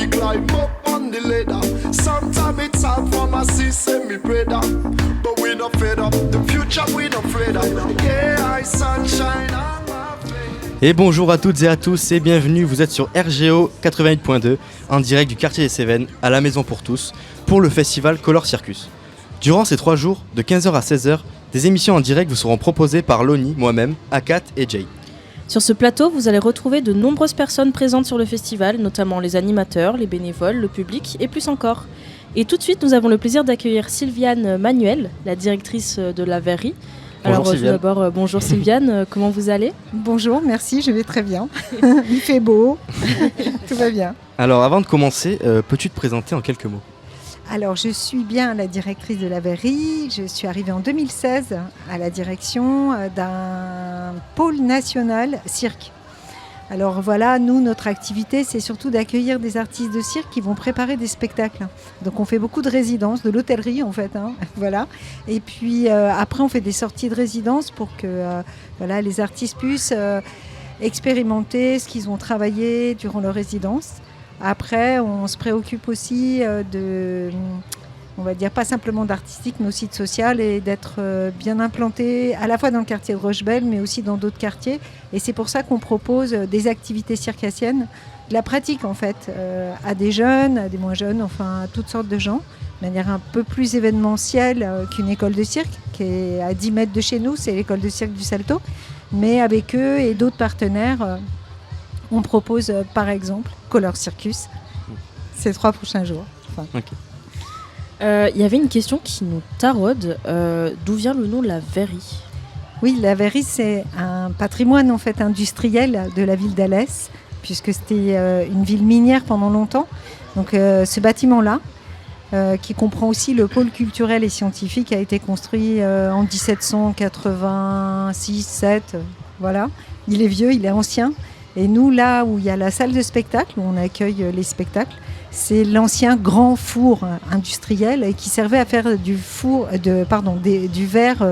fi climb up on the ladder. Sometimes it's hard for my sister, me brother. But we not fed up, the future we not afraid of. Yeah, I sunshine on my face. Et bonjour à toutes et à tous et bienvenue, vous êtes sur RGO 88.2 en direct du quartier des Cévennes à la Maison pour tous pour le festival Color Circus. Durant ces 3 jours, de 15h à 16h, des émissions en direct vous seront proposées par Loni, moi-même, Akat et Jay. Sur ce plateau, vous allez retrouver de nombreuses personnes présentes sur le festival, notamment les animateurs, les bénévoles, le public et plus encore. Et tout de suite, nous avons le plaisir d'accueillir Sylviane Manuel, la directrice de la verrerie. Bonjour, Alors tout d'abord, bonjour Sylviane, comment vous allez ? Bonjour, merci, je vais très bien. Il fait beau, tout va bien. Alors avant de commencer, peux-tu te présenter en quelques mots ? Alors je suis bien la directrice de la verrerie, je suis arrivée en 2016 à la direction d'un pôle national cirque. Alors voilà, nous, notre activité, c'est surtout d'accueillir des artistes de cirque qui vont préparer des spectacles. Donc on fait beaucoup de résidences, de l'hôtellerie en fait, voilà. Et puis après on fait des sorties de résidence pour que voilà, les artistes puissent expérimenter ce qu'ils ont travaillé durant leur résidence. Après, on se préoccupe aussi de, on va dire, pas simplement d'artistique, mais aussi de social et d'être bien implanté à la fois dans le quartier de Rochebelle, mais aussi dans d'autres quartiers. Et c'est pour ça qu'on propose des activités circassiennes, de la pratique en fait, à des jeunes, à des moins jeunes, enfin à toutes sortes de gens, de manière un peu plus événementielle qu'une école de cirque, qui est à 10 mètres de chez nous, c'est l'école de cirque du Salto. Mais avec eux et d'autres partenaires, on propose par exemple Color Circus ces 3 prochains jours. Enfin. Okay. Y avait une question qui nous taraude. D'où vient le nom la verrie ? Oui, la verrie, c'est un patrimoine en fait industriel de la ville d'Alès, puisque c'était une ville minière pendant longtemps. Donc ce bâtiment-là, qui comprend aussi le pôle culturel et scientifique, a été construit en 1786-7. Voilà. Il est vieux, il est ancien. Et nous, là où il y a la salle de spectacle, où on accueille les spectacles, c'est l'ancien grand four industriel qui servait à faire du verre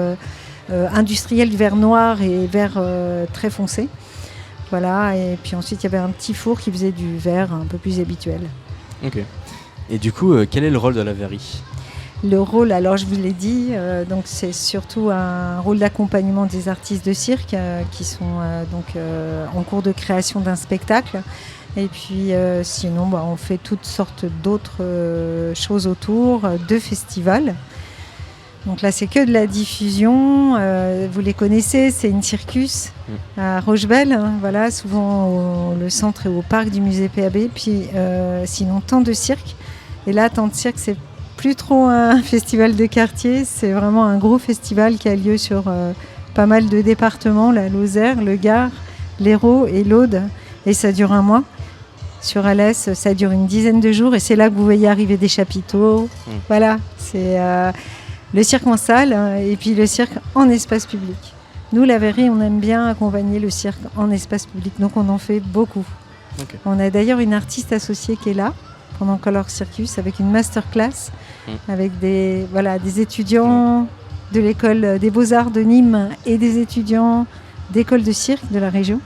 industriel, du verre noir et verre très foncé. Voilà, et puis ensuite il y avait un petit four qui faisait du verre un peu plus habituel. Ok. Et du coup, quel est le rôle de la verrie ? Le rôle, alors je vous l'ai dit, donc c'est surtout un rôle d'accompagnement des artistes de cirque qui sont en cours de création d'un spectacle. Et puis sinon, on fait toutes sortes d'autres choses autour de festivals. Donc là, c'est que de la diffusion. Vous les connaissez, c'est une circus à Rochebelle. Voilà, souvent le centre est au parc du musée PAB. Puis sinon, Temps de cirque. Et là, Temps de cirque, c'est plus trop un festival de quartier, c'est vraiment un gros festival qui a lieu sur pas mal de départements, la Lozère, le Gard, l'Hérault et l'Aude, et ça dure 1 mois. Sur Alès, ça dure une dizaine de jours et c'est là que vous voyez arriver des chapiteaux. Voilà, c'est le cirque en salle et puis le cirque en espace public. Nous, la verrie, on aime bien accompagner le cirque en espace public, donc on en fait beaucoup. Okay. On a d'ailleurs une artiste associée qui est là, pendant Color Circus, avec une masterclass, avec des étudiants de l'école des Beaux-Arts de Nîmes et des étudiants d'école de cirque de la région.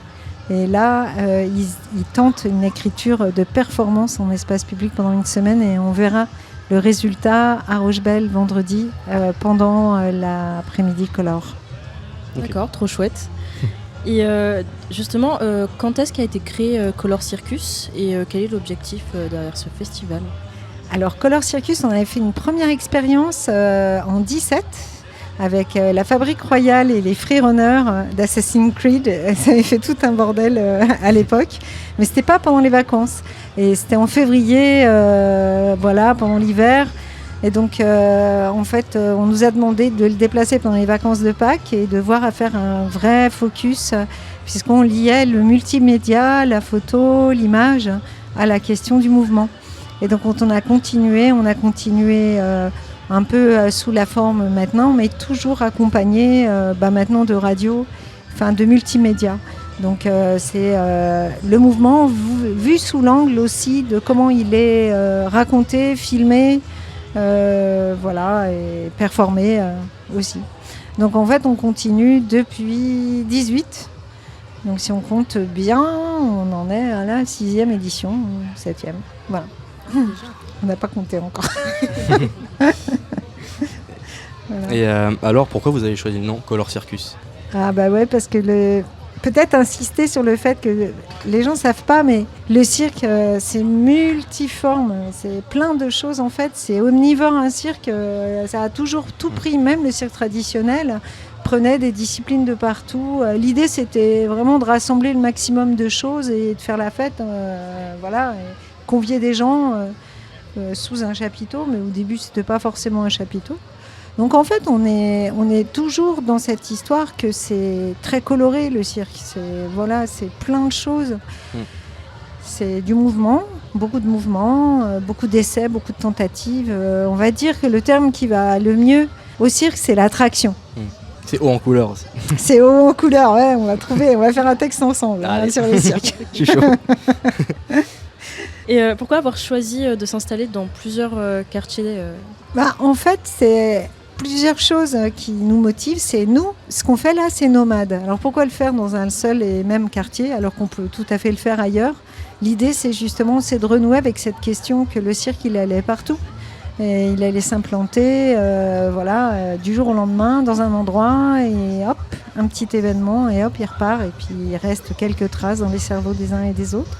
Et là, ils tentent une écriture de performance en espace public pendant une semaine et on verra le résultat à Rochebelle vendredi pendant l'après-midi Color. Okay. D'accord, trop chouette. Et justement, quand est-ce qu'a été créé Color Circus et quel est l'objectif derrière ce festival ? Alors Color Circus, on avait fait une première expérience en 2017 avec la Fabrique Royale et les freerunners d'Assassin's Creed. Ça avait fait tout un bordel à l'époque, mais c'était pas pendant les vacances. Et c'était en février, pendant l'hiver. Et donc, en fait, on nous a demandé de le déplacer pendant les vacances de Pâques et de voir à faire un vrai focus, puisqu'on liait le multimédia, la photo, l'image, à la question du mouvement. Et donc, quand on a continué un peu sous la forme maintenant, mais toujours accompagné maintenant de radio, de multimédia. Donc, c'est le mouvement vu sous l'angle aussi de comment il est raconté, filmé, et performé aussi. Donc en fait on continue depuis 18 Donc si on compte bien, on en est à la 6e édition, 7e. Voilà. On n'a pas compté encore. Voilà. Et alors, pourquoi vous avez choisi le nom Color Circus ? Ah bah ouais, parce que peut-être insister sur le fait que les gens ne savent pas, mais le cirque, c'est multiforme, c'est plein de choses en fait, c'est omnivore un cirque, ça a toujours tout pris, même le cirque traditionnel prenait des disciplines de partout. L'idée c'était vraiment de rassembler le maximum de choses et de faire la fête, voilà, et convier des gens sous un chapiteau, mais au début c'était pas forcément un chapiteau. Donc en fait, on est toujours dans cette histoire que c'est très coloré le cirque. C'est plein de choses. C'est du mouvement, beaucoup de mouvements, beaucoup d'essais, beaucoup de tentatives. On va dire que le terme qui va le mieux au cirque, c'est l'attraction. C'est haut en couleur aussi. C'est haut en couleur, ouais. On va faire un texte ensemble sur le cirque. Je suis chaud. Et pourquoi avoir choisi de s'installer dans plusieurs quartiers En fait, c'est plusieurs choses qui nous motivent. C'est nous, ce qu'on fait là, c'est nomade. Alors pourquoi le faire dans un seul et même quartier alors qu'on peut tout à fait le faire ailleurs ? L'idée, c'est de renouer avec cette question que le cirque, il allait partout. Et il allait s'implanter du jour au lendemain dans un endroit et hop, un petit événement et hop, il repart. Et puis il reste quelques traces dans les cerveaux des uns et des autres.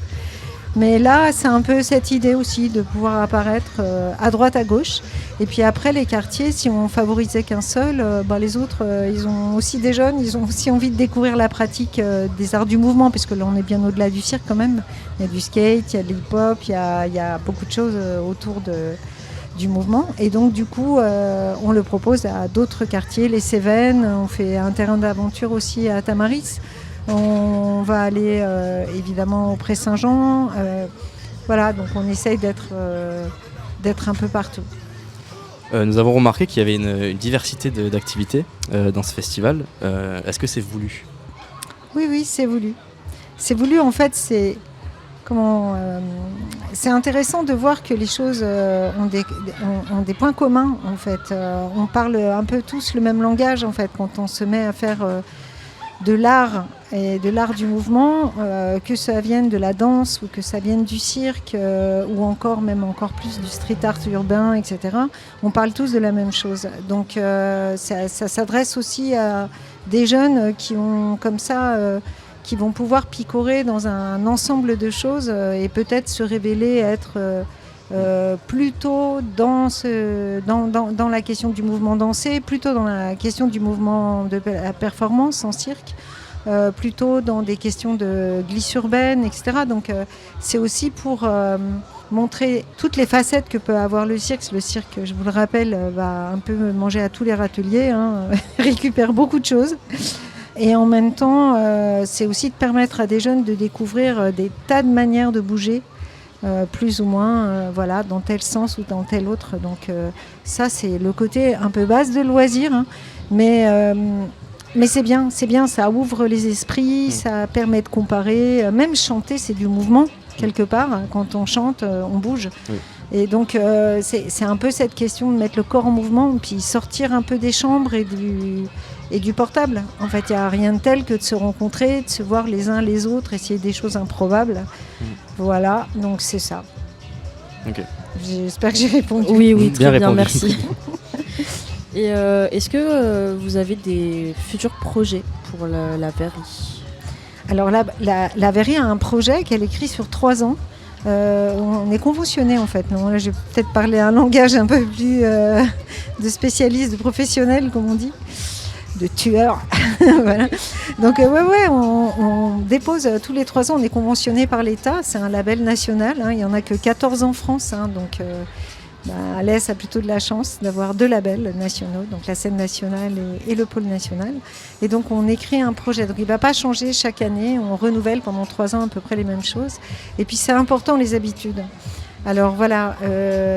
Mais là, c'est un peu cette idée aussi de pouvoir apparaître à droite, à gauche. Et puis après, les quartiers, si on favorisait qu'un seul, les autres, ils ont aussi des jeunes, ils ont aussi envie de découvrir la pratique des arts du mouvement, puisque là, on est bien au-delà du cirque quand même. Il y a du skate, il y a de l'hip-hop, il y a beaucoup de choses autour du mouvement. Et donc, du coup, on le propose à d'autres quartiers, les Cévennes, on fait un terrain d'aventure aussi à Tamaris. On va aller évidemment au Pré-Saint-Jean. Donc on essaye d'être un peu partout. Nous avons remarqué qu'il y avait une diversité d'activités dans ce festival. Est-ce que c'est voulu ? Oui, c'est voulu. C'est voulu, en fait, c'est intéressant de voir que les choses ont des points communs, en fait. On parle un peu tous le même langage, en fait, quand on se met à faire de l'art et de l'art du mouvement, que ça vienne de la danse ou que ça vienne du cirque ou encore plus du street art urbain, etc. On parle tous de la même chose. Donc ça s'adresse aussi à des jeunes qui ont comme ça, qui vont pouvoir picorer dans un ensemble de choses et peut-être se révéler être plutôt dans la question du mouvement dansé, plutôt dans la question du mouvement de la performance en cirque, plutôt dans des questions de glisse urbaine, etc. Donc c'est aussi pour montrer toutes les facettes que peut avoir le cirque. Le cirque, je vous le rappelle, va un peu manger à tous les râteliers, récupère beaucoup de choses. Et en même temps, c'est aussi de permettre à des jeunes de découvrir des tas de manières de bouger, plus ou moins, dans tel sens ou dans tel autre. Donc ça, c'est le côté un peu base de loisir, mais c'est bien, ça ouvre les esprits, ça permet de comparer. Même chanter, c'est du mouvement, quelque part. Quand on chante, on bouge. Oui. Et donc, c'est un peu cette question de mettre le corps en mouvement, puis sortir un peu des chambres et du portable. En fait, il n'y a rien de tel que de se rencontrer, de se voir les uns les autres, essayer des choses improbables. Voilà, donc c'est ça. Okay. J'espère que j'ai répondu. Oui, très bien, répondu. merci. Et est-ce que vous avez des futurs projets pour la Verrie ? Alors la Verrie a un projet qu'elle écrit sur 3 ans. On est conventionné en fait. Non, là, je vais peut-être parler un langage un peu plus de spécialiste, de professionnel, comme on dit, de tueur. Voilà. Donc on dépose tous les 3 ans. On est conventionné par l'État. C'est un label national. Il n'y en a que 14 en France. Donc Alès a plutôt de la chance d'avoir 2 labels nationaux, donc la scène nationale et le pôle national. Et donc on écrit un projet. Donc il ne va pas changer chaque année, on renouvelle pendant 3 ans à peu près les mêmes choses. Et puis c'est important les habitudes. Alors voilà,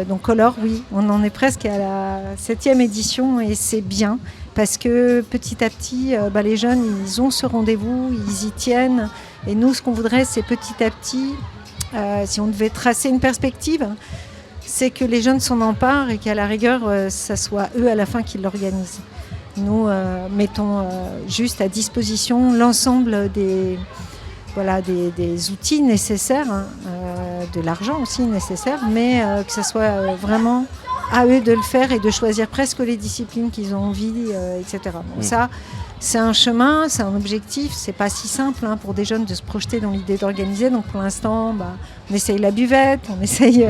donc Color, oui, on en est presque à la 7e édition et c'est bien parce que petit à petit, les jeunes, ils ont ce rendez-vous, ils y tiennent. Et nous, ce qu'on voudrait, c'est petit à petit, si on devait tracer une perspective, c'est que les jeunes s'en emparent et qu'à la rigueur, ça soit eux à la fin qui l'organisent. nous mettons juste à disposition l'ensemble des outils nécessaires, de l'argent aussi nécessaire, mais que ce soit vraiment à eux de le faire et de choisir presque les disciplines qu'ils ont envie, etc. Donc ça, c'est un chemin, c'est un objectif, c'est pas si simple pour des jeunes de se projeter dans l'idée d'organiser. Donc pour l'instant, on essaye la buvette, on essaye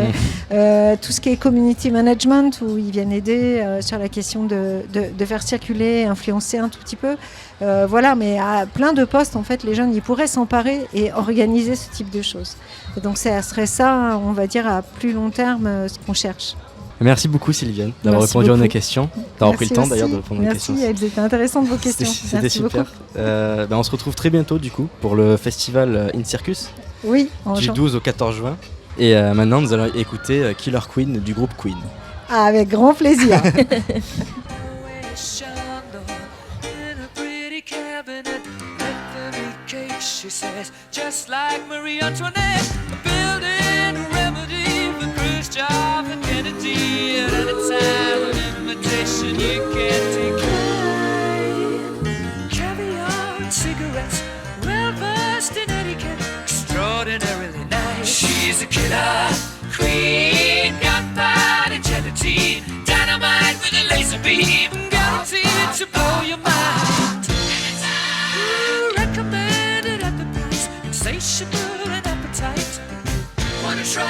tout ce qui est community management, où ils viennent aider sur la question de faire circuler, influencer un tout petit peu. Mais à plein de postes, en fait, les jeunes, ils pourraient s'emparer et organiser ce type de choses. Et donc ça serait ça, on va dire, à plus long terme, ce qu'on cherche. Merci beaucoup Sylviane d'avoir répondu à nos questions, d'avoir pris le temps d'ailleurs de répondre aux questions. Merci, elles étaient intéressantes vos questions. C'était super. On se retrouve très bientôt du coup pour le festival In Circus du 12 au 14 juin. Et maintenant nous allons écouter Killer Queen du groupe Queen. Avec grand plaisir. She says, just like Marie Antoinette, building a remedy for Khrushchev and Kennedy. At any time, an invitation you can't decline. Caviar and cigarettes, well versed in etiquette, extraordinarily nice. She's a killer queen, gunpowder gelatine, dynamite with a laser beam, guaranteed to blow your mind. Recommended at the price, insatiable and appetite. Wanna try?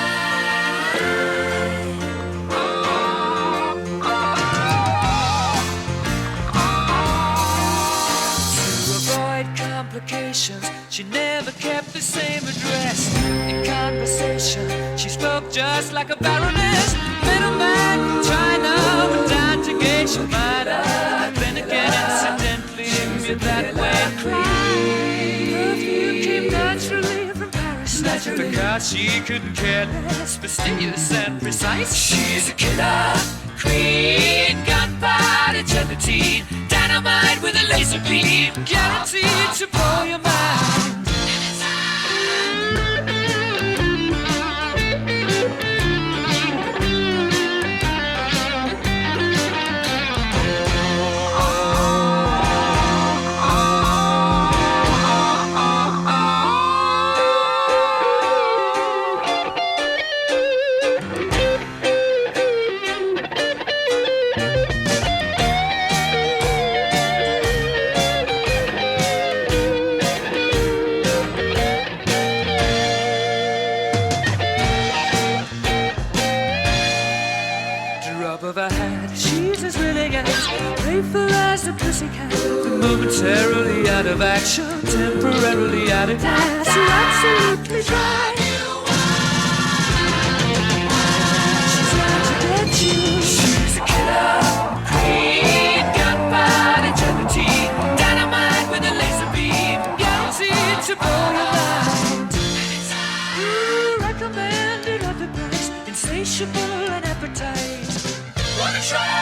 To avoid complications, she never kept the same address. In conversation, she spoke just like a baroness. Middleman from China went down to gauge your mind. Then again, incidentally, you're that way. Perfume came naturally from Paris. Because she couldn't care less, fastidious and precise. She's a killer queen, gunpowder gelatine, dynamite with a laser beam, guaranteed to blow your mind. Momentarily out of action, temporarily out of gas, you're absolutely dry. She's out to get you. She's a killer queen, gunpowder gelatine, dynamite with a laser beam, guaranteed to blow your mind. Recommended at the price, insatiable and appetite. Wanna try?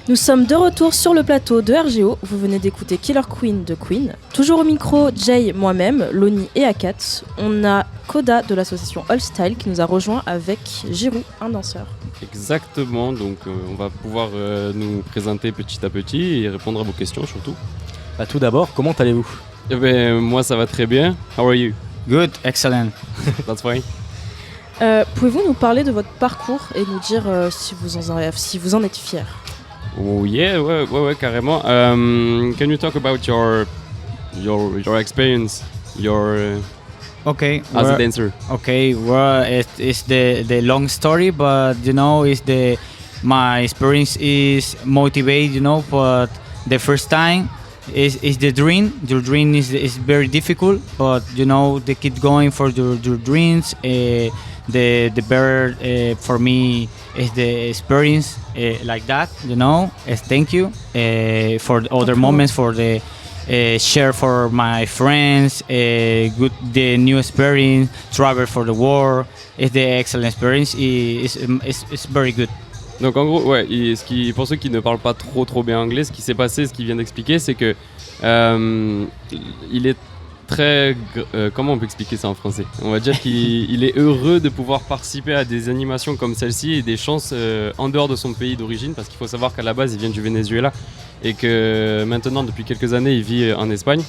Nous sommes de retour sur le plateau de RGO. Vous venez d'écouter Killer Queen de Queen. Toujours au micro, Jay, moi-même, Loni et Akat. On a Koda de l'association All Style qui nous a rejoint avec Giroud, un danseur. Exactement, donc on va pouvoir nous présenter petit à petit et répondre à vos questions surtout. Tout d'abord, comment allez-vous ? Moi ça va très bien. How are you? Good, excellent. That's fine. Pouvez-vous nous parler de votre parcours et nous dire si vous en êtes fier? Oh yeah, ouais, carrément. Can you talk about your experience, Okay. as a dancer? Okay, well, it's the long story, but my experience is motivate, but the first time is the dream. Your dream is very difficult, but they keep going for your dreams. The better for me is the experience like that. Thank you for the other moments, for the share for my friends, good the new experience, travel for the world. It's the excellent experience. It's very good. Donc en gros, ouais, pour ceux qui ne parlent pas trop bien anglais, ce qui s'est passé, ce qu'il vient d'expliquer, c'est que il est très... comment on peut expliquer ça en français? On va dire qu'il est heureux de pouvoir participer à des animations comme celle-ci et des chances en dehors de son pays d'origine, parce qu'il faut savoir qu'à la base, il vient du Venezuela et que maintenant, depuis quelques années, il vit en Espagne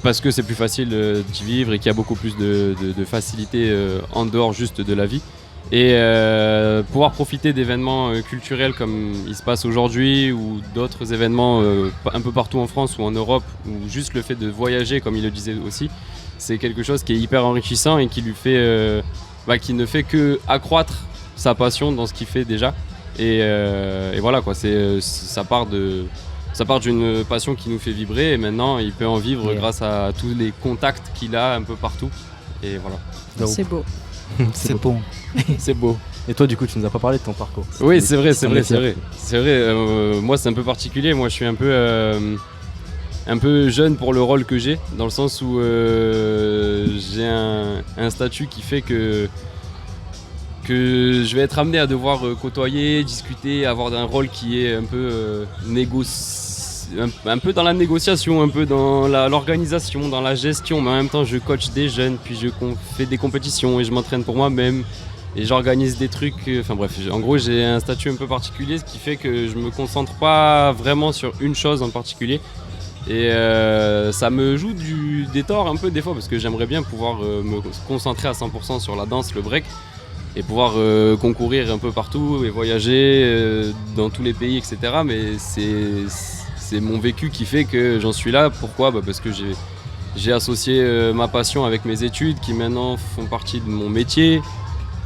parce que c'est plus facile d'y vivre et qu'il y a beaucoup plus de facilité en dehors juste de la vie. Et pouvoir profiter d'événements culturels comme il se passe aujourd'hui ou d'autres événements un peu partout en France ou en Europe, ou juste le fait de voyager comme il le disait aussi, c'est quelque chose qui est hyper enrichissant et qui lui fait qui ne fait que accroître sa passion dans ce qu'il fait déjà. Et voilà quoi, ça part d'une passion qui nous fait vibrer, et maintenant il peut en vivre grâce à tous les contacts qu'il a un peu partout. Et voilà. C'est beau. C'est bon. C'est beau. Et toi, du coup, tu nous as pas parlé de ton parcours. Oui, c'est vrai. Moi, c'est un peu particulier. Moi, je suis un peu jeune pour le rôle que j'ai, dans le sens où j'ai un statut qui fait que je vais être amené à devoir côtoyer, discuter, avoir un rôle qui est un peu un peu dans la négociation, un peu dans l'organisation, dans la gestion, mais en même temps je coach des jeunes, puis je fais des compétitions et je m'entraîne pour moi-même et j'organise des trucs, enfin bref, en gros j'ai un statut un peu particulier, ce qui fait que je me concentre pas vraiment sur une chose en particulier, et ça me joue des torts un peu des fois, parce que j'aimerais bien pouvoir me concentrer à 100% sur la danse, le break, et pouvoir concourir un peu partout et voyager dans tous les pays, etc. Mais c'est mon vécu qui fait que j'en suis là. Pourquoi ? Parce que j'ai associé ma passion avec mes études qui maintenant font partie de mon métier.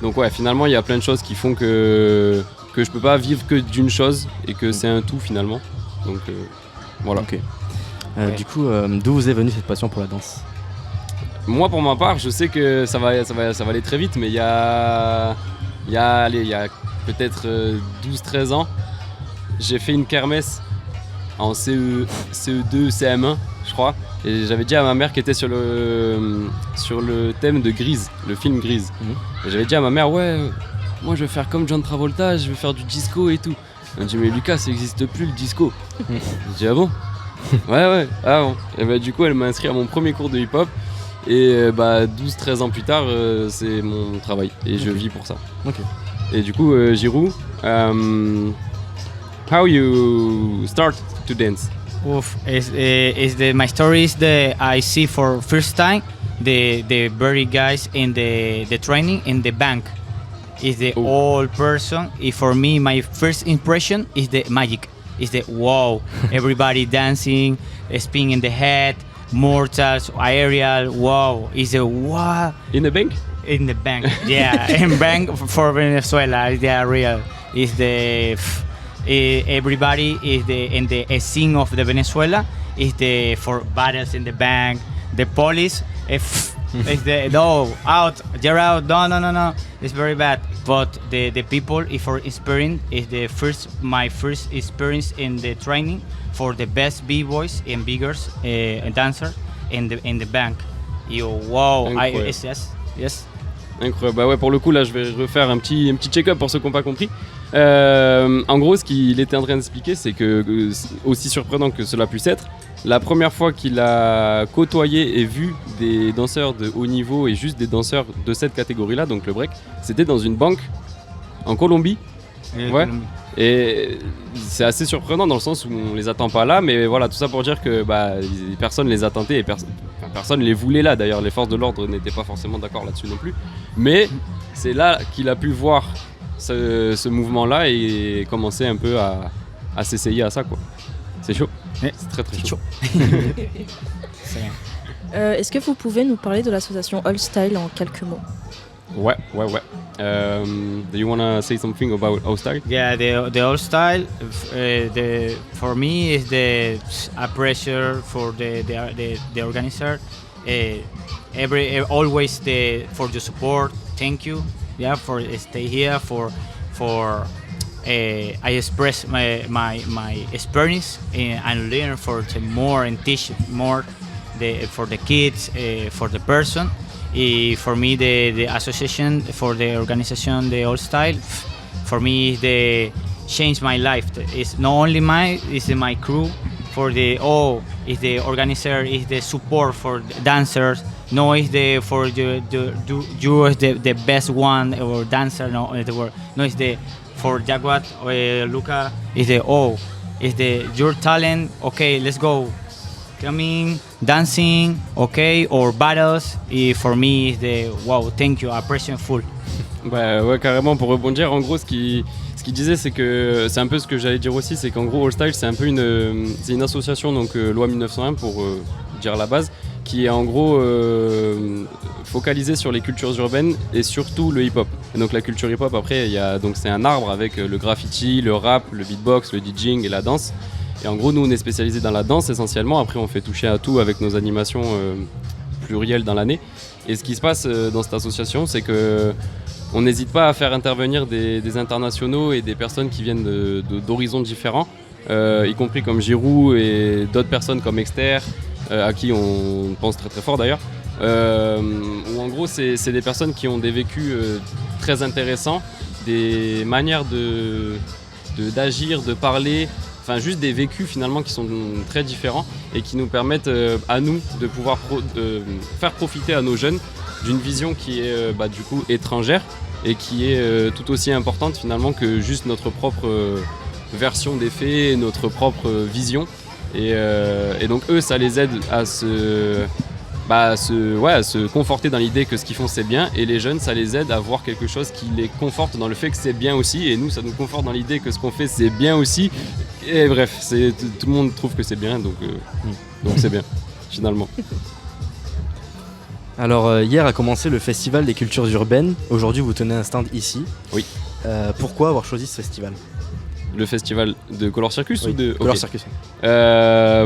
Donc ouais, finalement il y a plein de choses qui font que je peux pas vivre que d'une chose et que c'est un tout finalement. Donc voilà. Ok. Du coup, d'où vous est venue cette passion pour la danse ? Moi pour ma part, je sais que ça va aller très vite, mais il y a peut-être 12-13 ans, j'ai fait une kermesse en CE2, CM1 je crois, et j'avais dit à ma mère qui était sur le thème de Grease, le film Grease. Et j'avais dit à ma mère, ouais, moi je vais faire comme John Travolta, je vais faire du disco et tout. Elle m'a dit, mais Lucas, ça n'existe plus le disco. J'ai dit, ah bon? Ouais, ah bon. Et du coup elle m'a inscrit à mon premier cours de hip-hop, et 12-13 ans plus tard, c'est mon travail et je vis pour ça. Et du coup Giroud, how you start to dance? My story is that I see for first time the very guys in the training in the bank. Is the old person. For me, my first impression is the magic. Is the wow, everybody dancing, spinning the head, mortals, aerial. Wow, is a wow. In the bank? In the bank, yeah, in bank for Venezuela. They are real. Is the everybody is in the scene of the Venezuela is the for battles in the bank. The police is the no out, you're out. No. It's very bad. But the people if for experience is my first experience in the training for the best b-boys and biggers dancer in the bank. Wow, yes. Incroyable. Bah ouais, pour le coup là je vais refaire un petit check-up pour ceux qui n'ont pas compris. En gros ce qu'il était en train d'expliquer, c'est que aussi surprenant que cela puisse être, la première fois qu'il a côtoyé et vu des danseurs de haut niveau et juste des danseurs de cette catégorie là, donc le break, c'était dans une banque en Colombie. Ouais. Et c'est assez surprenant dans le sens où on les attend pas là, mais voilà, tout ça pour dire que personne les attendait et personne les voulait là. D'ailleurs les forces de l'ordre n'étaient pas forcément d'accord là-dessus non plus, mais c'est là qu'il a pu voir ce mouvement là et commencer un peu à s'essayer à ça quoi. C'est chaud, c'est très chaud. Est-ce que vous pouvez nous parler de l'association All Style en quelques mots? Ouais. Do you wanna say something about All Style? Yeah, the All Style, for me is a pressure for the organizer. Always for the support. Thank you. Yeah, for stay here for I express my experience and learn for the more and teach more for the kids, for the person. For me, the association, for the organization, the Old Style, for me, changed my life. It's not only it's my crew. For is the organizer, is the support for the dancers. No, is the you is the best one or dancer. No, it's the for Jaguar Luca is the your talent. Okay, let's go. Coming, dancing, okay, or battles. For me, is the wow. Thank you, appreciate full. Bah ouais, carrément, pour rebondir, en gros ce qu'il disait, c'est que c'est un peu ce que j'allais dire aussi, c'est qu'en gros All Style c'est un peu une association, donc loi 1901 pour dire la base, qui est en gros focalisée sur les cultures urbaines et surtout le hip-hop. Et donc la culture hip-hop, après donc c'est un arbre avec le graffiti, le rap, le beatbox, le DJing et la danse. Et en gros nous on est spécialisé dans la danse essentiellement, après on fait toucher à tout avec nos animations plurielles dans l'année. Et ce qui se passe dans cette association, c'est que on n'hésite pas à faire intervenir des internationaux et des personnes qui viennent d'horizons différents, y compris comme Giroud et d'autres personnes comme Exter, à qui on pense très très fort d'ailleurs. Où en gros c'est des personnes qui ont des vécus très intéressants, des manières d'agir, de parler, enfin juste des vécus finalement qui sont très différents et qui nous permettent à nous de pouvoir faire profiter à nos jeunes d'une vision qui est du coup étrangère et qui est tout aussi importante finalement que juste notre propre version des faits, notre propre vision. Et donc eux, ça les aide à se conforter dans l'idée que ce qu'ils font c'est bien, et les jeunes, ça les aide à voir quelque chose qui les conforte dans le fait que c'est bien aussi, et nous, ça nous conforte dans l'idée que ce qu'on fait c'est bien aussi. Et bref, tout le monde trouve que c'est bien, donc c'est bien finalement. Alors hier a commencé le festival des cultures urbaines. Aujourd'hui vous tenez un stand ici. Oui. Pourquoi avoir choisi ce festival ? Le festival de Color Circus ou de Color Circus.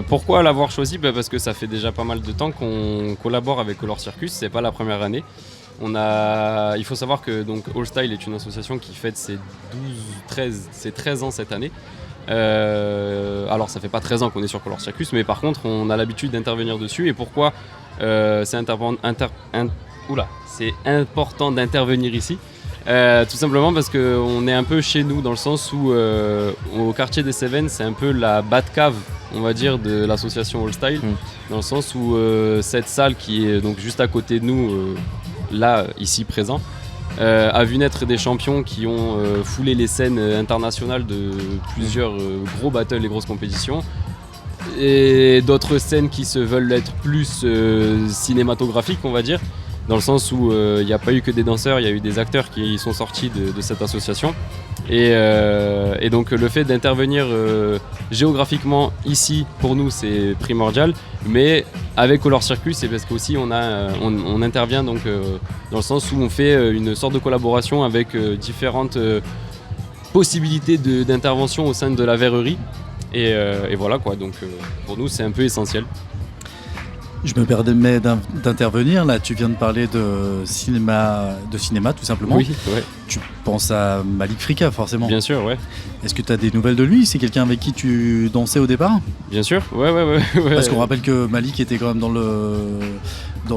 Pourquoi l'avoir choisi ? Parce que ça fait déjà pas mal de temps qu'on collabore avec Color Circus, c'est pas la première année. Il faut savoir que donc All Style est une association qui fête ses 13 ans cette année. Alors ça fait pas 13 ans qu'on est sur Color Circus, mais par contre on a l'habitude d'intervenir dessus. Et pourquoi c'est important d'intervenir ici, tout simplement parce qu'on est un peu chez nous, dans le sens où au quartier des Cévennes c'est un peu la Batcave, on va dire, de l'association All Style, dans le sens où cette salle qui est donc juste à côté de nous, là ici présent, a vu naître des champions qui ont foulé les scènes internationales de plusieurs gros battles et grosses compétitions, et d'autres scènes qui se veulent être plus cinématographiques, on va dire, dans le sens où il n'y a pas eu que des danseurs, il y a eu des acteurs qui sont sortis de cette association. Et donc le fait d'intervenir géographiquement ici, pour nous, c'est primordial. Mais avec Color Circus, c'est parce qu'aussi on intervient donc, dans le sens où on fait une sorte de collaboration avec différentes possibilités d'intervention au sein de la verrerie. Et voilà quoi, donc pour nous c'est un peu essentiel. Je me permets d'intervenir, là tu viens de parler de cinéma tout simplement. Oui, ouais. Tu penses à Malik Frika forcément. Bien sûr, ouais. Est-ce que tu as des nouvelles de lui ? C'est quelqu'un avec qui tu dansais au départ ? Bien sûr, ouais. Parce qu'on rappelle que Malik était quand même dans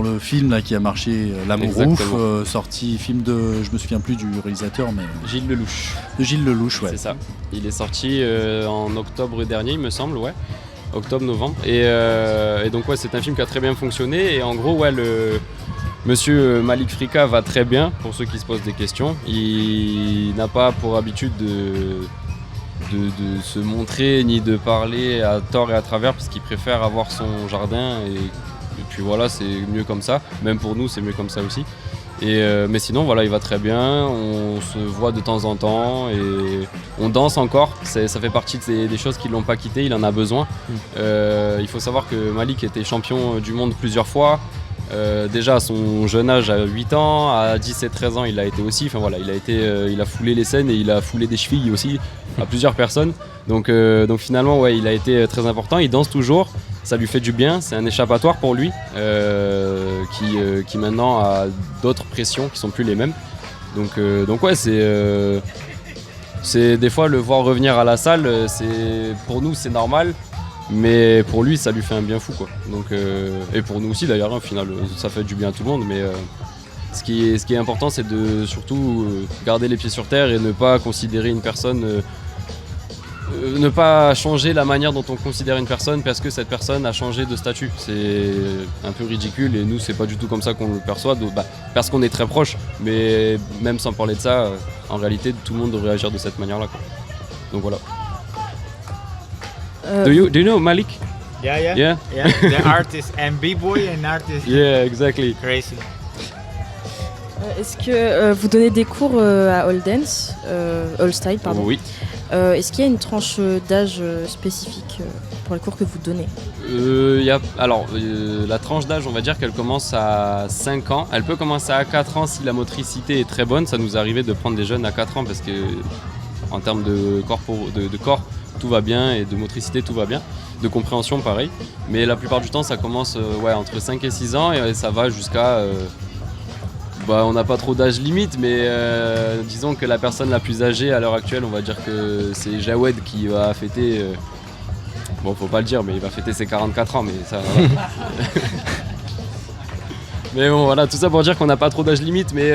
le film là, qui a marché, L'amour ouf, sorti film de, je me souviens plus du réalisateur, mais Gilles Lelouch. De Gilles Lelouch, ouais. C'est ça. Il est sorti en octobre dernier, il me semble, ouais. Octobre-novembre. Et donc ouais, c'est un film qui a très bien fonctionné. Et en gros, ouais, le monsieur Malik Frika va très bien, pour ceux qui se posent des questions. Il n'a pas pour habitude de se montrer ni de parler à tort et à travers, parce qu'il préfère avoir son jardin. Et puis voilà, c'est mieux comme ça. Même pour nous, c'est mieux comme ça aussi. Mais sinon, voilà, il va très bien. On se voit de temps en temps et on danse encore. Ça fait partie des choses qui ne l'ont pas quitté. Il en a besoin. Il faut savoir que Malik était champion du monde plusieurs fois. Déjà à son jeune âge, à 8 ans, à 10 et 13 ans, il l'a été aussi. Enfin voilà, il a foulé les scènes et il a foulé des chevilles aussi à plusieurs personnes. Donc finalement, ouais, il a été très important. Il danse toujours. Ça lui fait du bien, c'est un échappatoire pour lui qui maintenant a d'autres pressions qui sont plus les mêmes. Donc ouais, c'est des fois le voir revenir à la salle, pour nous c'est normal, mais pour lui ça lui fait un bien fou quoi. Donc, et pour nous aussi d'ailleurs, au final ça fait du bien à tout le monde, mais ce qui est important c'est de surtout garder les pieds sur terre et ne pas considérer une personne, ne pas changer la manière dont on considère une personne parce que cette personne a changé de statut. C'est un peu ridicule et nous c'est pas du tout comme ça qu'on le perçoit, parce qu'on est très proches, mais même sans parler de ça, en réalité tout le monde devrait agir de cette manière là quoi. Donc voilà. Do you know Malik? Yeah. The artist and b-boy and artist. Yeah, exactly. Crazy. Est-ce que vous donnez des cours à All Dance, All Style, pardon? Oui. Est-ce qu'il y a une tranche d'âge spécifique pour les cours que vous donnez? La tranche d'âge, on va dire qu'elle commence à 5 ans. Elle peut commencer à 4 ans si la motricité est très bonne. Ça nous arrivait de prendre des jeunes à 4 ans parce que en termes de corps, tout va bien, et de motricité, tout va bien. De compréhension, pareil. Mais la plupart du temps, ça commence entre 5 et 6 ans et ça va jusqu'à... on n'a pas trop d'âge limite, mais disons que la personne la plus âgée à l'heure actuelle, on va dire que c'est Jawed qui va fêter... faut pas le dire, mais il va fêter ses 44 ans, mais ça... Voilà. Mais bon, voilà, tout ça pour dire qu'on n'a pas trop d'âge limite, mais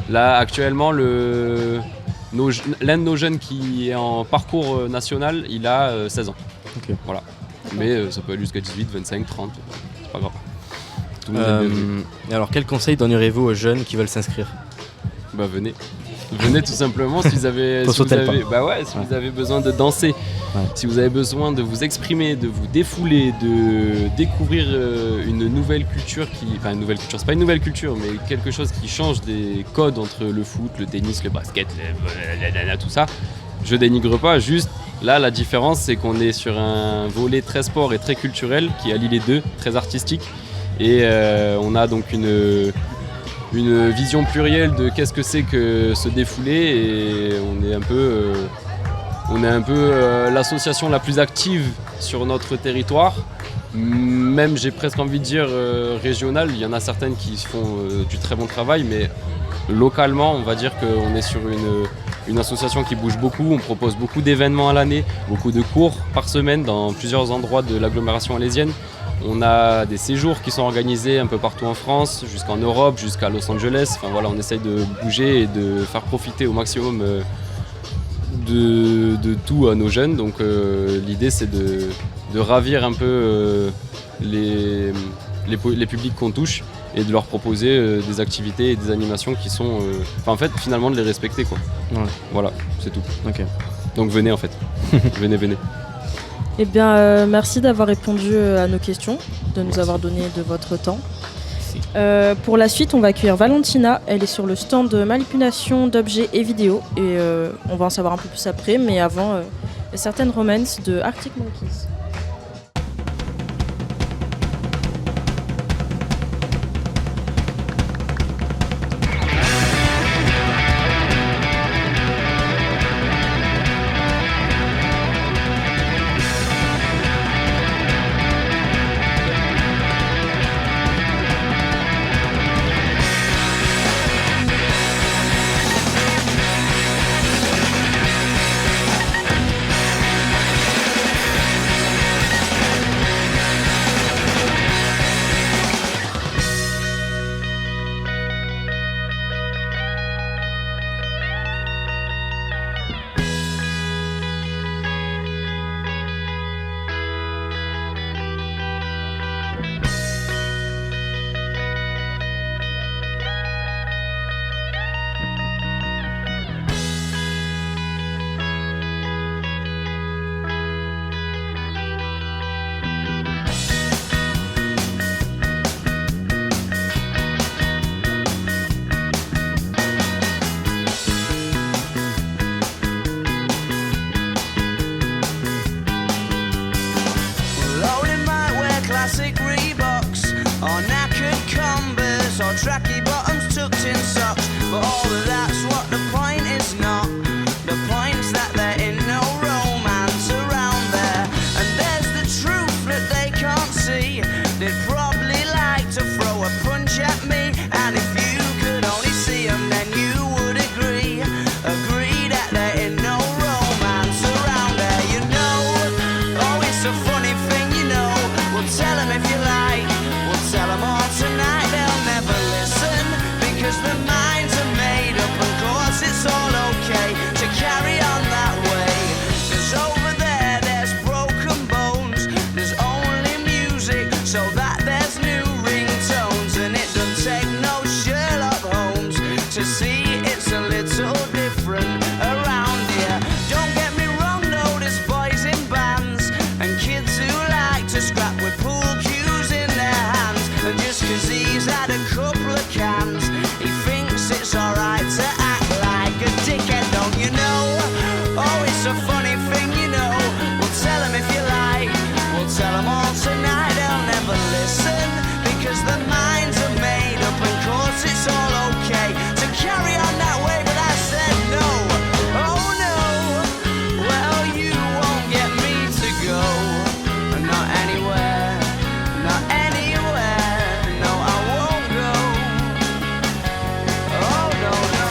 là, actuellement, l'un de nos jeunes qui est en parcours national, il a 16 ans. Ok. Voilà. Mais ça peut aller jusqu'à 18, 25, 30, c'est pas grave. Tout le monde est bienvenu. Alors, quel conseil donneriez-vous aux jeunes qui veulent s'inscrire? Venez. Venez tout simplement si vous avez, vous avez besoin de danser, si vous avez besoin de vous exprimer, de vous défouler, de découvrir une nouvelle culture une nouvelle culture, c'est pas une nouvelle culture, mais quelque chose qui change des codes entre le foot, le tennis, le basket, tout ça. Je dénigre pas, juste là la différence c'est qu'on est sur un volet très sport et très culturel qui allie les deux, très artistique, et on a donc une vision plurielle de qu'est-ce que c'est que se défouler, et on est un peu l'association la plus active sur notre territoire, même j'ai presque envie de dire régionale. Il y en a certaines qui font du très bon travail, mais localement on va dire qu'on est sur une association qui bouge beaucoup. On propose beaucoup d'événements à l'année, beaucoup de cours par semaine dans plusieurs endroits de l'agglomération alésienne. On a des séjours qui sont organisés un peu partout en France, jusqu'en Europe, jusqu'à Los Angeles. Enfin voilà, on essaye de bouger et de faire profiter au maximum de tout à nos jeunes. Donc l'idée c'est de ravir un peu les publics qu'on touche et de leur proposer des activités et des animations qui sont... finalement de les respecter quoi. Ouais. Voilà, c'est tout. Ok. Donc venez en fait. venez. Eh bien, merci d'avoir répondu à nos questions, de nous avoir donné de votre temps. Pour la suite, on va accueillir Valentina. Elle est sur le stand de manipulation d'objets et vidéos. Et on va en savoir un peu plus après. Mais avant, certaines romances de Arctic Monkeys. Tracky bottoms tucked in socks, but all of that's what the point is not. The point's that there ain't no romance around there, and there's the truth that they can't see. They'd probably like to throw a punch at me, and if you could only see them, then you would agree that We'll tell them if you like, we'll tell them all tonight. They'll never listen because their minds are made up. Of course it's all okay to carry on that way. 'Cause over there there's broken bones, there's only music so that there's new ringtones. And it doesn't take no Sherlock Holmes to see it's a little different around here. Don't get me wrong though, there's boys in bands and kids who like to scrap with pool cues in their hands. And just 'cause he's had a couple of cans, he thinks it's alright to act like a dickhead, don't you know? Oh, it's a funny thing, you know. We'll tell them if you like, we'll tell them all tonight. They'll never listen because their minds are made up. And of course it's all okay to carry on that way, but I said no. Oh no, well you won't get me to go. Not anywhere, not anywhere. No, I won't go. Oh no, no.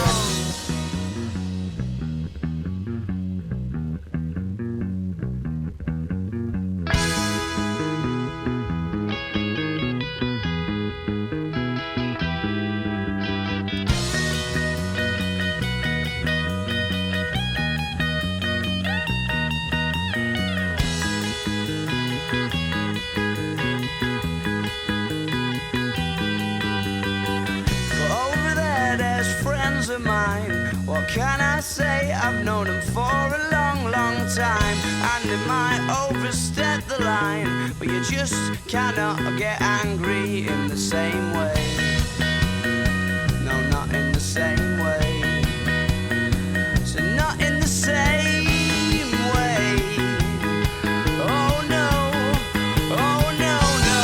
But over there, there's friends of mine. What can I say? I've known them for a long, long time. And they might overstep the line, but you just cannot get angry in the same way. No, not in the same way. So not in the same way. Oh no, oh no, no.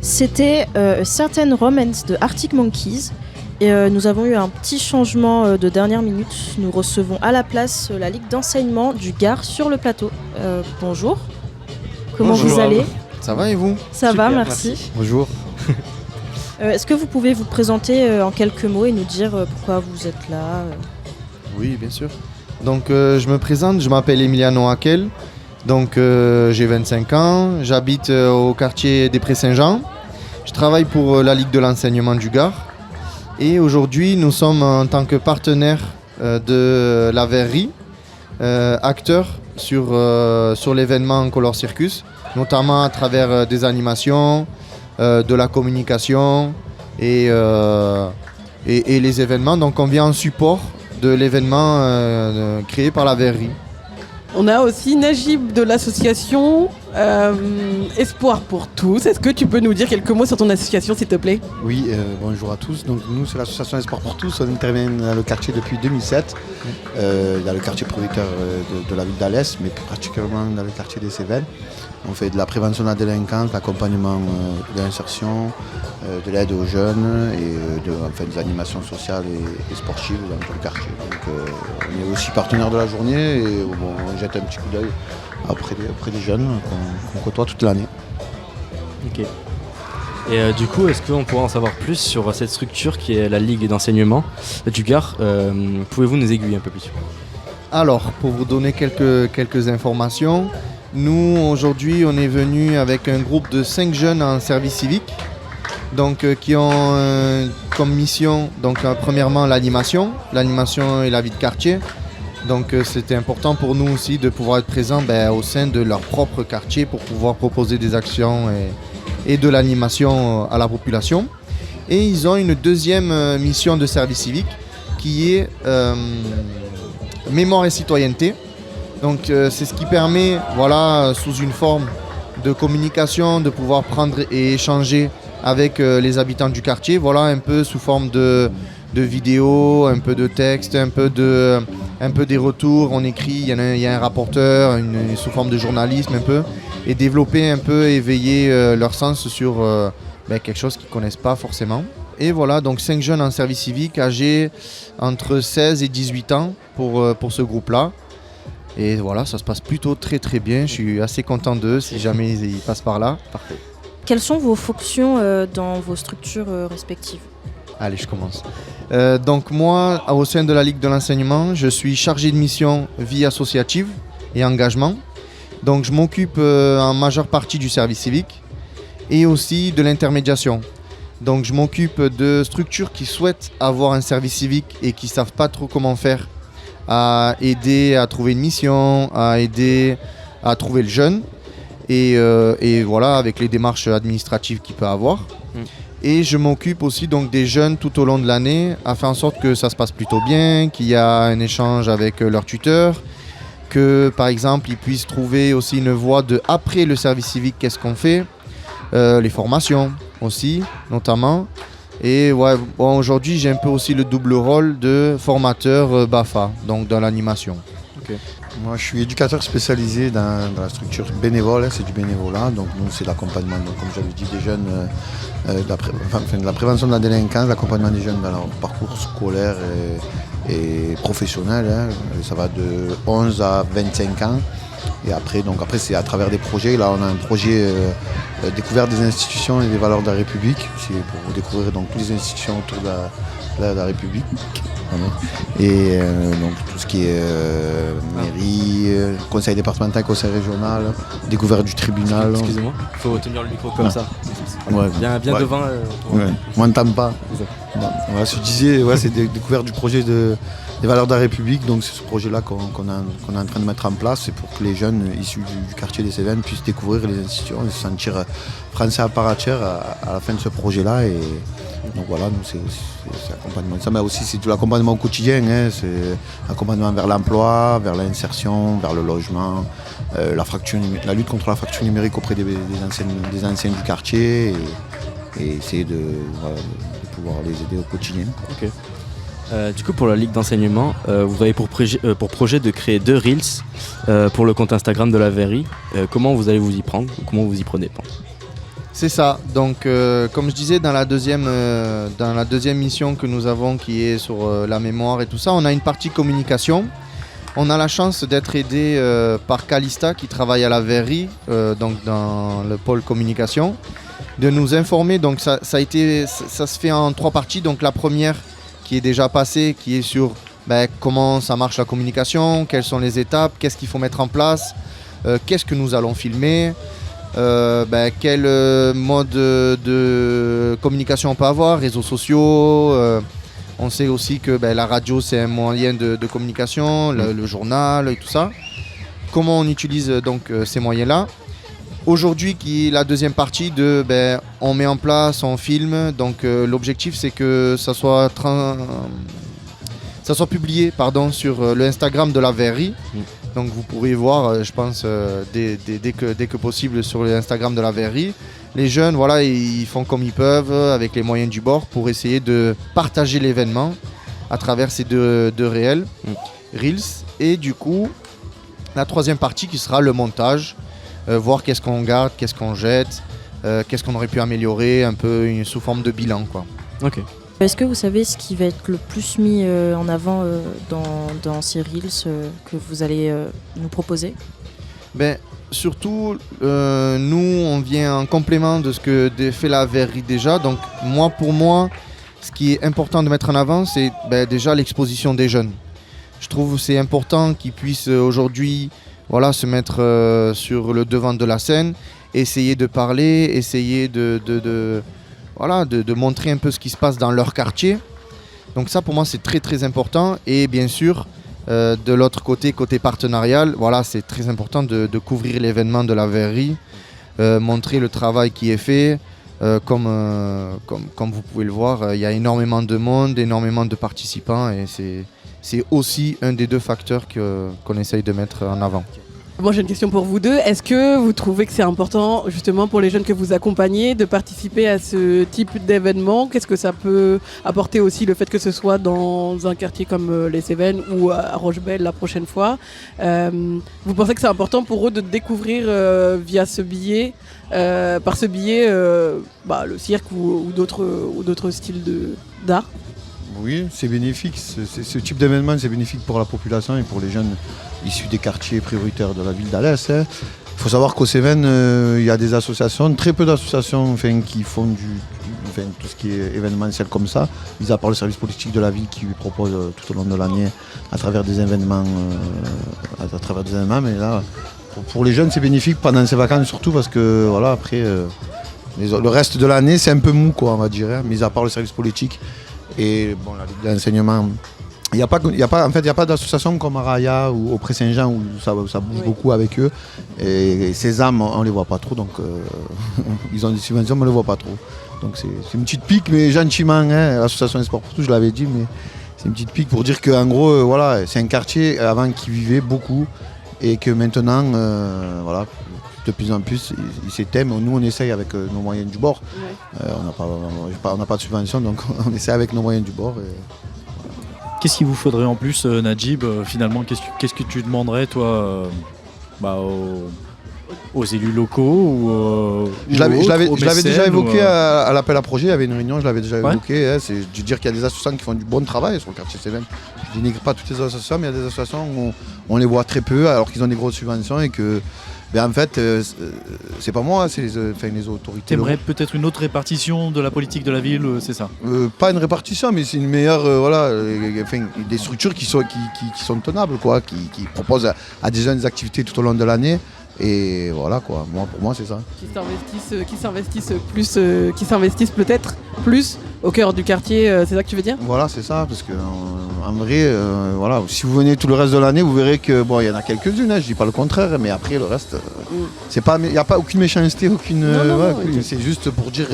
C'était Certain Romance de Arctic Monkeys. Et nous avons eu un petit changement de dernière minute. Nous recevons à la place la Ligue d'enseignement du Gard sur le plateau. Bonjour. Comment Bonjour. vous allez? Ça va et vous? Ça Super, va, merci. Bonjour. Est-ce que vous pouvez vous présenter en quelques mots et nous dire pourquoi vous êtes là Oui, bien sûr. Donc, je me présente, je m'appelle Emiliano Hakel. Donc, j'ai 25 ans, j'habite au quartier des Prés-Saint-Jean. Je travaille pour la Ligue de l'enseignement du Gard. Et aujourd'hui, nous sommes en tant que partenaire de la verrerie, acteurs sur l'événement Color Circus, notamment à travers des animations, de la communication et les événements. Donc on vient en support de l'événement créé par la verrerie. On a aussi Najib de l'association Espoir pour tous. Est-ce que tu peux nous dire quelques mots sur ton association, s'il te plaît? Oui, bonjour à tous. Donc, nous, c'est l'association Espoir pour tous. On intervient dans le quartier depuis 2007. Dans le quartier producteur de la ville d'Alès, mais plus particulièrement dans le quartier des Cévennes. On fait de la prévention de la délinquance, l'accompagnement de l'insertion, de l'aide aux jeunes et des animations sociales et sportives dans tout le quartier. Donc, on est aussi partenaire de la journée et on jette un petit coup d'œil auprès des jeunes qu'on côtoie toute l'année. Ok. Et du coup, est-ce qu'on pourrait en savoir plus sur cette structure qui est la Ligue d'enseignement du Gard? Pouvez-vous nous aiguiller un peu plus? Alors, pour vous donner quelques informations, nous, aujourd'hui, on est venu avec un groupe de 5 jeunes en service civique, donc, qui ont comme mission, donc, premièrement, l'animation et la vie de quartier. Donc, c'était important pour nous aussi de pouvoir être présents au sein de leur propre quartier pour pouvoir proposer des actions et de l'animation à la population. Et ils ont une deuxième mission de service civique qui est mémoire et citoyenneté. Donc c'est ce qui permet, sous une forme de communication, de pouvoir prendre et échanger avec les habitants du quartier, un peu sous forme de vidéos, un peu de texte, un peu des retours. On écrit, il y a un rapporteur, sous forme de journalisme un peu, et développer un peu, éveiller leur sens sur quelque chose qu'ils ne connaissent pas forcément. Et voilà, donc 5 jeunes en service civique âgés entre 16 et 18 ans pour ce groupe-là. Et voilà, ça se passe plutôt très très bien. Je suis assez content d'eux si jamais ils passent par là. Parfait. Quelles sont vos fonctions dans vos structures respectives? Allez, je commence. Donc moi, au sein de la Ligue de l'enseignement, je suis chargé de mission vie associative et engagement. Donc je m'occupe en majeure partie du service civique et aussi de l'intermédiation. Donc je m'occupe de structures qui souhaitent avoir un service civique et qui ne savent pas trop comment faire, à aider à trouver une mission, à aider à trouver le jeune et voilà, avec les démarches administratives qu'il peut avoir. Et je m'occupe aussi donc des jeunes tout au long de l'année, à faire en sorte que ça se passe plutôt bien, qu'il y a un échange avec leur tuteur, que par exemple ils puissent trouver aussi une voie de après le service civique, qu'est-ce qu'on fait, les formations aussi notamment. Et aujourd'hui j'ai un peu aussi le double rôle de formateur BAFA, donc dans l'animation. Okay. Moi je suis éducateur spécialisé dans la structure bénévole, c'est du bénévolat, donc nous c'est l'accompagnement, comme j'avais dit, des jeunes, de la prévention de la délinquance, l'accompagnement des jeunes dans leur parcours scolaire et professionnel, ça va de 11 à 25 ans. Et après c'est à travers des projets. Là, on a un projet découverte des institutions et des valeurs de la République. C'est pour découvrir donc toutes les institutions autour de la République. Et donc tout ce qui est mairie, conseil départemental, conseil régional, découverte du tribunal. Excusez-moi, il faut tenir le micro comme ça. Ouais, bien devant. On n'entend pas. Voilà, je disais, c'est découverte du projet des valeurs de la République, donc c'est ce projet-là qu'on est en train de mettre en place, c'est pour que les jeunes issus du quartier des Cévennes puissent découvrir les institutions et se sentir français à part entière à la fin de ce projet-là. Et donc voilà, nous c'est accompagnement. Ça, mais aussi c'est de l'accompagnement au quotidien, c'est accompagnement vers l'emploi, vers l'insertion, vers le logement, la lutte contre la fracture numérique auprès des anciens du quartier et essayer de pouvoir les aider au quotidien. Okay. Du coup, pour la Ligue d'enseignement, vous avez pour projet de créer 2 Reels pour le compte Instagram de la Verrie. Comment vous allez vous y prendre? Comment vous y prenez? C'est ça. Donc, comme je disais, dans la deuxième mission que nous avons, qui est sur la mémoire et tout ça, on a une partie communication. On a la chance d'être aidé par Calista, qui travaille à la Verrie, donc dans le pôle communication, de nous informer. Donc, ça se fait en 3 parties. Donc, la première qui est déjà passée, qui est sur comment ça marche la communication, quelles sont les étapes, qu'est-ce qu'il faut mettre en place, qu'est-ce que nous allons filmer, quel mode de communication on peut avoir, réseaux sociaux. On sait aussi que la radio c'est un moyen de communication, le journal et tout ça. Comment on utilise donc ces moyens-là. Aujourd'hui, qui est la deuxième partie on met en place, on filme. Donc l'objectif c'est que ça soit publié sur le Instagram de la Verrie. Donc vous pourrez voir, je pense, dès que possible sur l'Instagram de la verrerie. Les jeunes, voilà, ils font comme ils peuvent avec les moyens du bord pour essayer de partager l'événement à travers ces deux Reels. Et du coup, la troisième partie qui sera le montage, voir qu'est-ce qu'on garde, qu'est-ce qu'on jette, qu'est-ce qu'on aurait pu améliorer, un peu sous forme de bilan, quoi. Ok. Est-ce que vous savez ce qui va être le plus mis en avant dans ces Reels que vous allez nous proposer ? Ben, surtout, nous, on vient en complément de ce que fait la verrerie déjà. Donc, pour moi, ce qui est important de mettre en avant, c'est déjà l'exposition des jeunes. Je trouve que c'est important qu'ils puissent aujourd'hui se mettre sur le devant de la scène, essayer de parler, essayer de montrer un peu ce qui se passe dans leur quartier. Donc ça, pour moi, c'est très très important. Et bien sûr, de l'autre côté partenarial, c'est très important de couvrir l'événement de la verrerie, montrer le travail qui est fait. Comme vous pouvez le voir, il y a énormément de monde, énormément de participants, et c'est aussi un des deux facteurs qu'on essaye de mettre en avant. Moi j'ai une question pour vous deux. Est-ce que vous trouvez que c'est important justement pour les jeunes que vous accompagnez de participer à ce type d'événement ? Qu'est-ce que ça peut apporter aussi le fait que ce soit dans un quartier comme les Cévennes ou à Rochebelle la prochaine fois ? Vous pensez que c'est important pour eux de découvrir via ce billet, par ce billet, le cirque ou d'autres styles d'art ? Oui, c'est bénéfique. Ce type d'événement, c'est bénéfique pour la population et pour les jeunes issus des quartiers prioritaires de la ville d'Alès. Il faut savoir qu'aux Cévennes, il y a des associations, très peu d'associations qui font tout ce qui est événementiel comme ça, mis à part le service politique de la ville qui lui propose tout au long de l'année à travers des événements. Mais là, pour les jeunes, c'est bénéfique pendant ces vacances surtout parce que après, le reste de l'année, c'est un peu mou, on va dire, mis à part le service politique. Et la Ligue d'enseignement, il n'y a pas d'association comme Araya ou au Pré-Saint-Jean où ça bouge beaucoup avec eux. Et Sésame, on ne les voit pas trop, donc ils ont des subventions, mais on ne les voit pas trop. Donc c'est une petite pique, mais gentiment, l'association des sports pour tous, je l'avais dit, mais c'est une petite pique pour dire qu'en gros, c'est un quartier avant qui vivait beaucoup et que maintenant, de plus en plus, ils s'éteint. Nous, on essaye avec nos moyens du bord. Ouais. On n'a pas de subvention, donc on essaie avec nos moyens du bord. Qu'est-ce qu'il vous faudrait en plus, Najib, finalement, qu'est-ce que tu demanderais, toi, aux élus locaux Je l'avais déjà évoqué à l'appel à projet, il y avait une réunion, je l'avais déjà évoqué. C'est de dire qu'il y a des associations qui font du bon travail sur le quartier Cévennes. Je ne dénigre pas toutes les associations, mais il y a des associations où on les voit très peu alors qu'ils ont des grosses subventions et que en fait, c'est pas moi, c'est les autorités. T'aimerais peut-être une autre répartition de la politique de la ville, c'est ça ? Pas une répartition, mais c'est une meilleure, des structures qui sont tenables, qui proposent à des jeunes des activités tout au long de l'année. Et voilà pour moi c'est ça. Qui s'investissent peut-être plus au cœur du quartier, c'est ça que tu veux dire ? Voilà, c'est ça, parce que en vrai, si vous venez tout le reste de l'année, vous verrez que il y en a quelques-unes, je dis pas le contraire, mais après le reste, il n'y a pas aucune méchanceté, c'est juste pour dire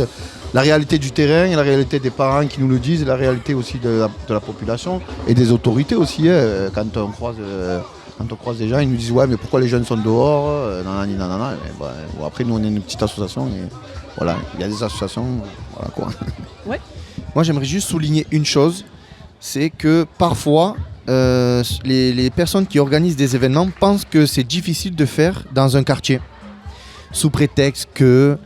la réalité du terrain, et la réalité des parents qui nous le disent, et la réalité aussi de la population et des autorités aussi, quand on croise des gens, ils nous disent mais pourquoi les jeunes sont dehors, nanana. Après nous on est une petite association et il y a des associations, Ouais. Moi j'aimerais juste souligner une chose, c'est que parfois les personnes qui organisent des événements pensent que c'est difficile de faire dans un quartier, sous prétexte que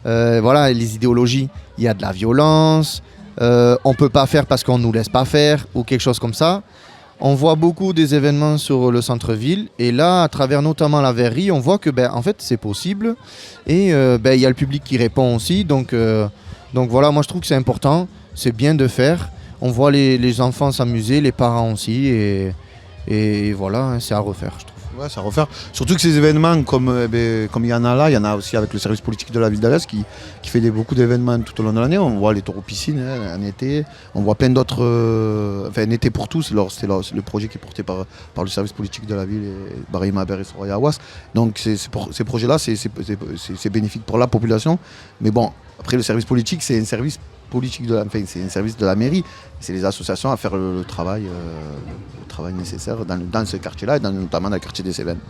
les idéologies, il y a de la violence, on peut pas faire parce qu'on nous laisse pas faire ou quelque chose comme ça. On voit beaucoup des événements sur le centre-ville et là, à travers notamment la verrerie, on voit que en fait c'est possible et il y a le public qui répond aussi. Donc moi je trouve que c'est important, c'est bien de faire. On voit les enfants s'amuser, les parents aussi et voilà, c'est à refaire je trouve. Ouais, c'est à refaire. Surtout que ces événements comme il y en a là, il y en a aussi avec le service politique de la ville d'Alès qui fait beaucoup d'événements tout au long de l'année. On voit les taureaux piscines en été, on voit plein d'autres. Un été pour tous, c'est le projet qui est porté par le service politique de la ville, Barry Aber et Soraya Awas. Donc ces projets-là, c'est bénéfique pour la population. Mais bon, après le service politique, c'est un service politique c'est un service de la mairie. C'est les associations à faire le travail nécessaire dans ce quartier-là et notamment dans le quartier des Cévennes.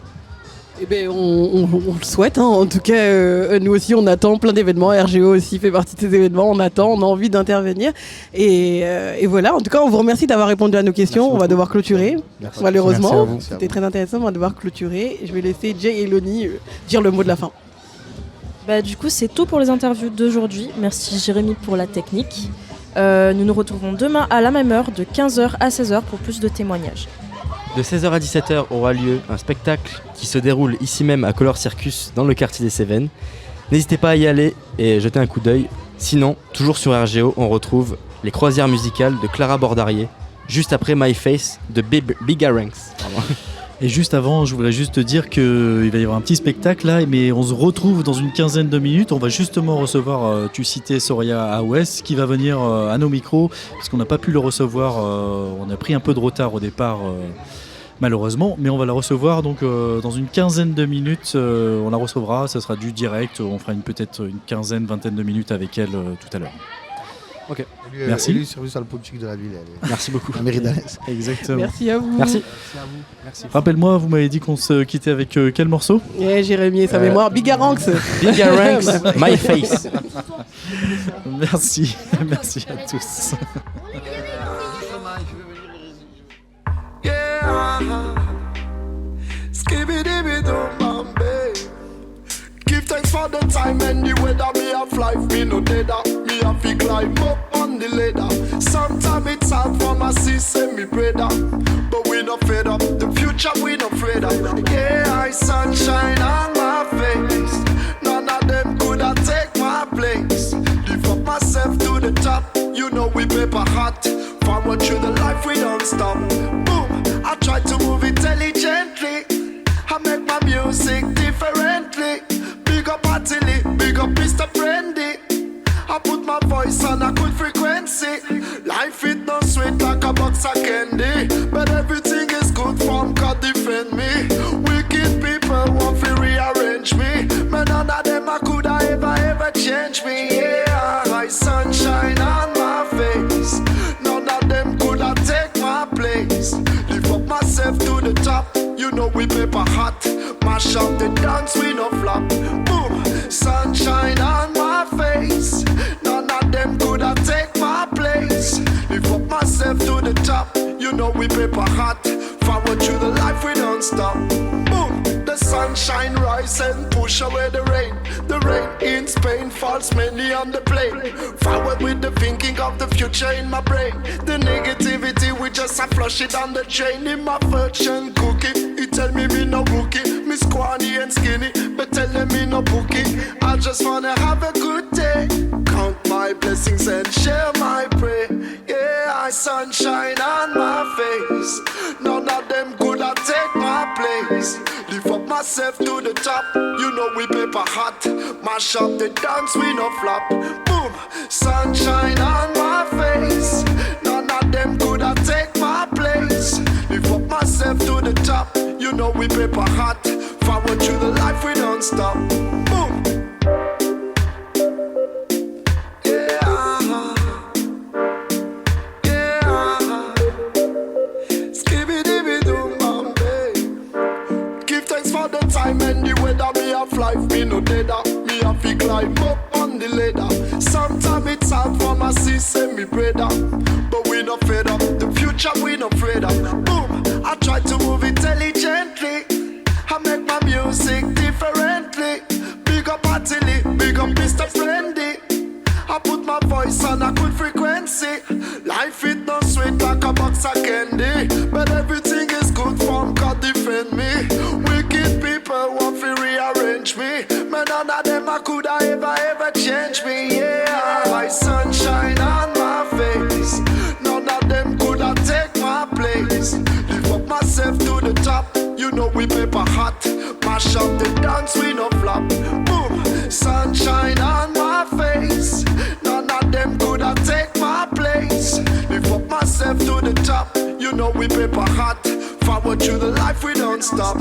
Eh ben, on le souhaite, hein. En tout cas, nous aussi, on attend plein d'événements. RGO aussi fait partie de ces événements. On attend, on a envie d'intervenir. Et voilà, en tout cas, on vous remercie d'avoir répondu à nos questions. Merci on va beaucoup. devoir clôturer, Merci. malheureusement. Merci à vous. C'était très intéressant, on va devoir clôturer. Je vais laisser Jay et Loni dire le mot de la fin. Bah, du coup, c'est tout pour les interviews d'aujourd'hui. Merci Jérémy pour la technique. Nous nous retrouvons demain à la même heure, de 15h à 16h pour plus de témoignages. De 16h à 17h aura lieu un spectacle qui se déroule ici même à Color Circus dans le quartier des Cévennes. N'hésitez pas à y aller et jeter un coup d'œil. Sinon, toujours sur RGO, on retrouve les croisières musicales de Clara Bordarier, juste après My Face de Bigaranx. Et juste avant, je voudrais juste te dire qu'il va y avoir un petit spectacle là, mais on se retrouve dans une quinzaine de minutes. On va justement recevoir, tu citais Soria Aouès, qui va venir à nos micros, parce qu'on n'a pas pu le recevoir, on a pris un peu de retard au départ, malheureusement, mais on va la recevoir donc dans une quinzaine de minutes. On la recevra, ça sera du direct, on fera peut-être une quinzaine, vingtaine de minutes avec elle tout à l'heure. Ok. Merci. Élu service à la politique de la ville. Merci beaucoup. La mairie d'Alès. Exactement. Merci à vous. Merci. Merci. Rappelle-moi, vous m'avez dit qu'on se quittait avec quel morceau ? Et Jérémy et sa mémoire. Bigaranx. Bigaranx, My Face. Merci. Merci à tous. Give thanks for the time and the weather. Me have life, me no dead. Me have to climb up on the ladder. Sometimes it's hard for my sister, me brother. But we not fed up, the future we not afraid of. Yeah, I sunshine on my face. None of them could have take my place. Lift up myself to the top. You know we paper hot. Forward through the life we don't stop. Boom, I try to move intelligently. I make my music differently. Big up Atili, big up Mr. Brandy. I put my voice on a good frequency. Life it no sweet like a box of candy. But everything is good from God defend me. Wicked people want to rearrange me. But none of them I could ever change me. Yeah, high sunshine on my face. None of them could have take my place. Lift up myself to the top. You know we paper hot. Mash up the dance, we no flop. Boom, sunshine on my face. None of them could have take my place. Lift up myself to the top. You know we paper hot. Forward through the life, we don't stop. Boom, the sunshine rise and push away the rain. The rain in Spain falls mainly on the plane. Forward with the thinking of the future in my brain. The negativity, we just a flush it on the drain. In my fortune cookie, it tell me no rookie. Me scrawny and skinny, but tell me no bookie. I just wanna have a good day. Count my blessings and share my prayer. Yeah, I sunshine on my face. None of them could have take my place. Lift up myself to the top. You know we paper hot. Mash up the dance, we no flop. Boom, sunshine on my face. None of them could have take my place. Lift up myself to the top. You know we paper hot. Forward through the life, we don't stop. Boom. Time and the weather, me have life, me no dead. Me have to climb up on the ladder. Sometimes it's hard for my sister, me brother. But we not fed up, the future we not afraid of. Boom, I try to move intelligently. I make my music differently. Big up Atili, big up Mr. Brandy. I put my voice on a good frequency. Life it no sweet like a box of candy. But everything is good from God defend me. Wicked people want to rearrange me. But none of them I could ever change me. Yeah, high sunshine on my face. None of them could have take my place. Lift up myself to the top. You know we paper hot. Mash up the dance, we no flop. Boom, sunshine on my face. None of them could have take my place. Lift up myself to the top. You know we paper hot. Forward through the life, we don't stop.